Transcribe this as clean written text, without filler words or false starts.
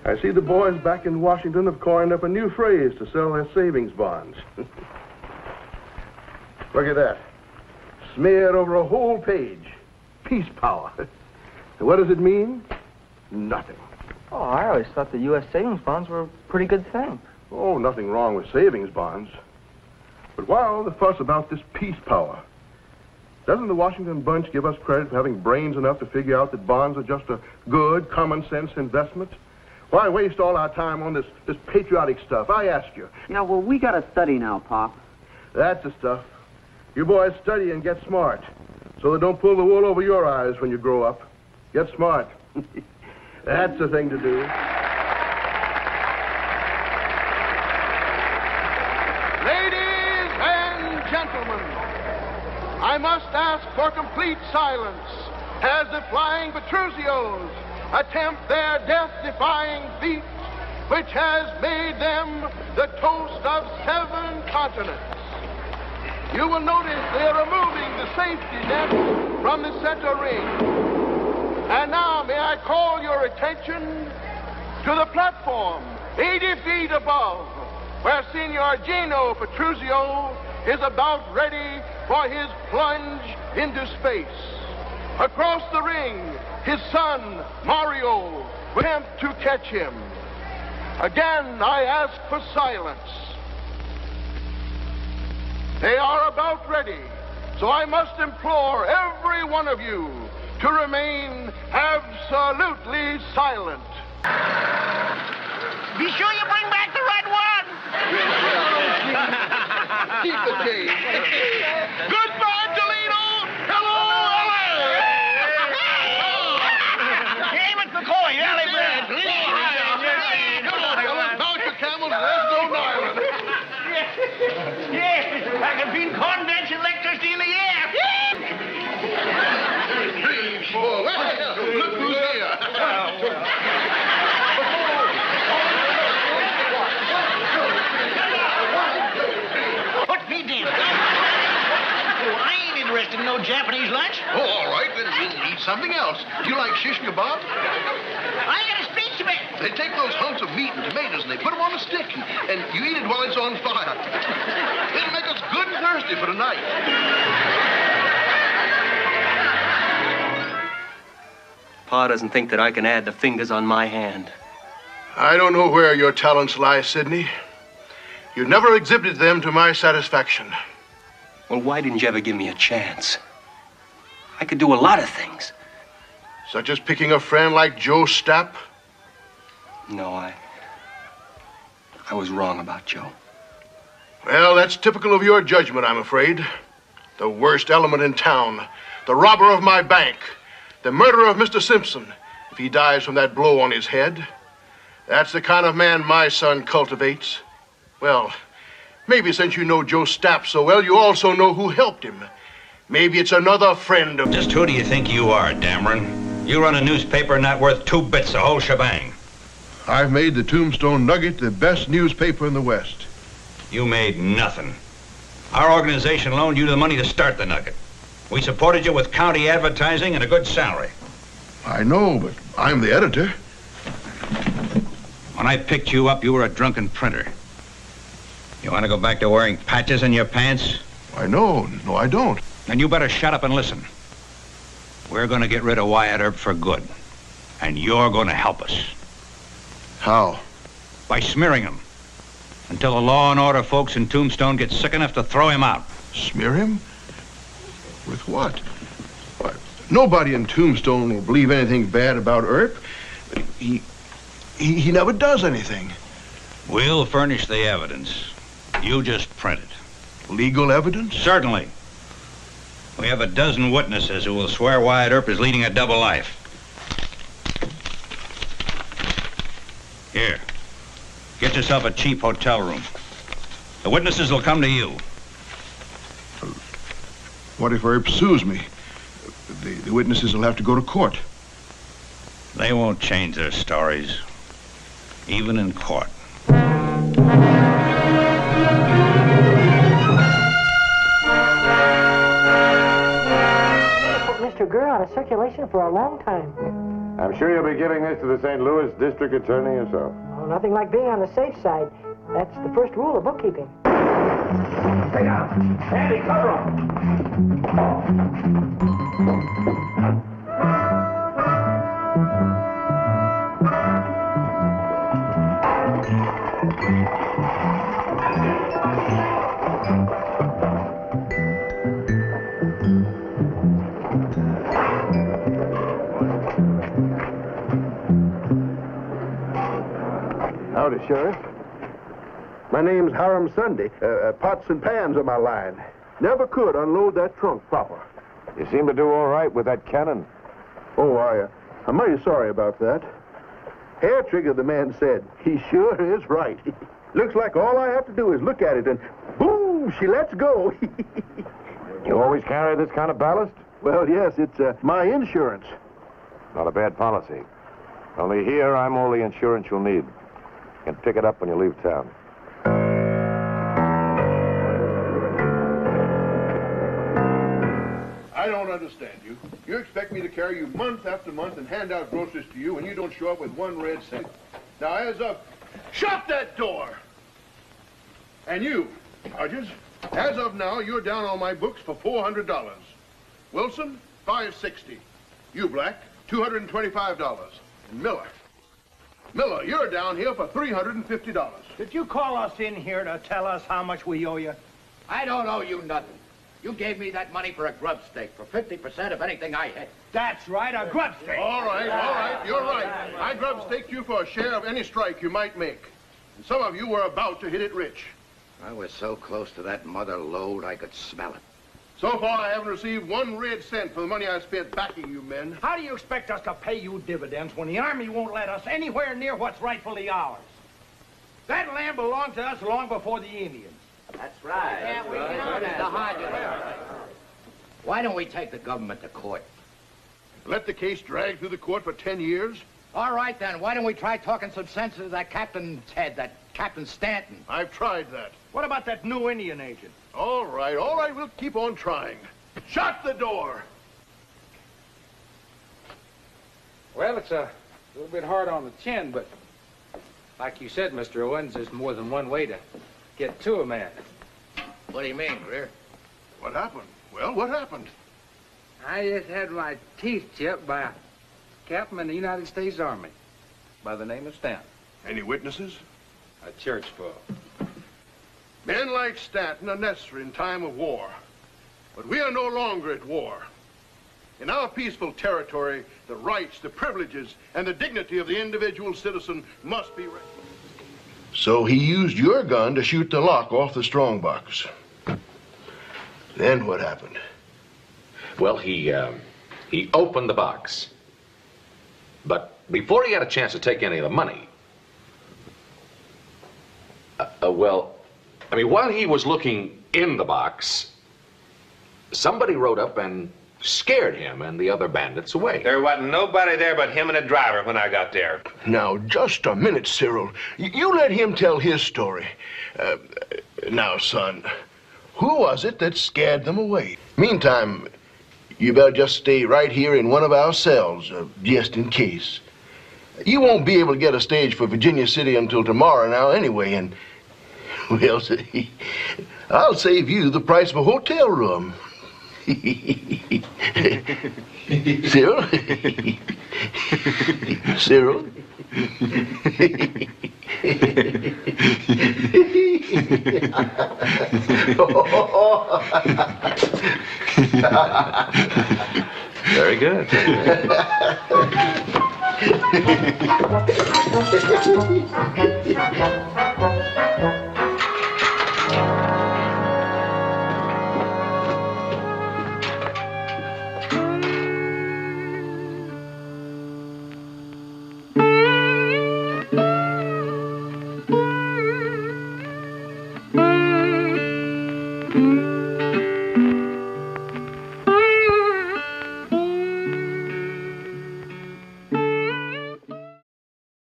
I see the boys back in Washington have coined up a new phrase to sell their savings bonds. Look at that. Smeared over a whole page. Peace power. What does it mean? Nothing. Oh, I always thought the U.S. savings bonds were a pretty good thing. Oh, nothing wrong with savings bonds. But why all the fuss about this peace power? Doesn't the Washington bunch give us credit for having brains enough to figure out that bonds are just a good, common-sense investment? Why waste all our time on this patriotic stuff? I ask you. Yeah, well, we got to study now, Pop. That's the stuff. You boys study and get smart, so that don't pull the wool over your eyes when you grow up. Get smart. That's the thing to do. Ladies and gentlemen, I must ask for complete silence as the flying Petruzios attempt their death-defying feat, which has made them the toast of 7 continents. You will notice they're removing the safety net from the center ring. And now may I call your attention to the platform 80 feet above, where Senor Gino Petruzio is about ready for his plunge into space. Across the ring, his son, Mario, will attempt to catch him. Again, I ask for silence. They are about ready, so I must implore every one of you to remain absolutely silent. Be sure you bring back the right one. Keep the change. Goodbye, Toledo. Hello, LA. David McCoy, Alley Brad. Come on, mount your camels. There's no Ireland. Yes, I can feel condensed electricity in the air. Oh, well, look who's here. Put me down. Oh, I ain't interested in no Japanese lunch. Oh, all right, then we'll eat something else. Do you like shish kebab? I got a speech to make. They take those hunks of meat and tomatoes and they put them on a stick and you eat it while it's on fire. It'll make us good and thirsty for tonight. Pa doesn't think that I can add the fingers on my hand. I don't know where your talents lie, Sidney. You never exhibited them to my satisfaction. Well, why didn't you ever give me a chance? I could do a lot of things. Such as picking a friend like Joe Stapp? No, I was wrong about Joe. Well, that's typical of your judgment, I'm afraid. The worst element in town. The robber of my bank. The murderer of Mr. Simpson, if he dies from that blow on his head. That's the kind of man my son cultivates. Well, maybe since you know Joe Stapp so well, you also know who helped him. Maybe it's another friend of... Just who do you think you are, Dameron? You run a newspaper not worth 2 bits, the whole shebang. I've made the Tombstone Nugget the best newspaper in the West. You made nothing. Our organization loaned you the money to start the Nugget. We supported you with county advertising and a good salary. I know, but I'm the editor. When I picked you up, you were a drunken printer. You want to go back to wearing patches in your pants? I know. No, I don't. Then you better shut up and listen. We're going to get rid of Wyatt Earp for good. And you're going to help us. How? By smearing him. Until the law and order folks in Tombstone get sick enough to throw him out. Smear him? With what? Why, nobody in Tombstone will believe anything bad about Earp. He never does anything. We'll furnish the evidence. You just print it. Legal evidence? Certainly. We have a dozen witnesses who will swear Wyatt Earp is leading a double life. Here. Get yourself a cheap hotel room. The witnesses will come to you. What if Earp sues me? The witnesses will have to go to court. They won't change their stories, even in court. Mr. Gurr out of circulation for a long time. I'm sure you'll be giving this to the St. Louis District Attorney yourself. Oh, nothing like being on the safe side. That's the first rule of bookkeeping. Stay down. Andy, cover Howdy, Sheriff. My name's Hiram Sunday. Pots and pans are my line. Never could unload that trunk proper. You seem to do all right with that cannon. Oh, I'm mighty sorry about that. Hair trigger, the man said. He sure is right. Looks like all I have to do is look at it and boom, she lets go. You always carry this kind of ballast? Well, yes, it's my insurance. Not a bad policy. Only here, I'm all the insurance you'll need. You can pick it up when you leave town. I don't understand you. You expect me to carry you month after month and hand out groceries to you, and you don't show up with 1 red cent. Now, as of... Shut that door! And you, Hodges, as of now, you're down on my books for $400. Wilson, $560. You, Black, $225. And Miller, you're down here for $350. Did you call us in here to tell us how much we owe you? I don't owe you nothing. You gave me that money for a grub stake, for 50% of anything I hit. That's right, a grub stake. All right, you're right. I grub staked you for a share of any strike you might make. And some of you were about to hit it rich. I was so close to that mother lode, I could smell it. So far, I haven't received 1 red cent for the money I spent backing you men. How do you expect us to pay you dividends when the Army won't let us anywhere near what's rightfully ours? That land belonged to us long before the Indians. That's right. Yeah, we know that. Why don't we take the government to court? Let the case drag through the court for 10 years? All right, then. Why don't we try talking some sense into that captain's head, that Captain Stanton? I've tried that. What about that new Indian agent? All right, we'll keep on trying. Shut the door! Well, it's a little bit hard on the chin, but like you said, Mr. Owens, there's more than one way to get to a man. What do you mean, Greer? What happened? Well, what happened? I just had my teeth chipped by a captain in the United States Army by the name of Stanton. Any witnesses? A church full. Men like Stanton are necessary in time of war. But we are no longer at war. In our peaceful territory, the rights, the privileges, and the dignity of the individual citizen must be recognized. So he used your gun to shoot the lock off the strongbox. Then what happened? Well, he opened the box. But before he had a chance to take any of the money, while he was looking in the box, somebody rode up and scared him and the other bandits away. There wasn't nobody there but him and a driver when I got there. Now, just a minute, Cyril. You let him tell his story. Now, son, who was it that scared them away? Meantime, you better just stay right here in one of our cells, just in case. You won't be able to get a stage for Virginia City until tomorrow now anyway, and, well, I'll save you the price of a hotel room. Cyril? Cyril? Very good.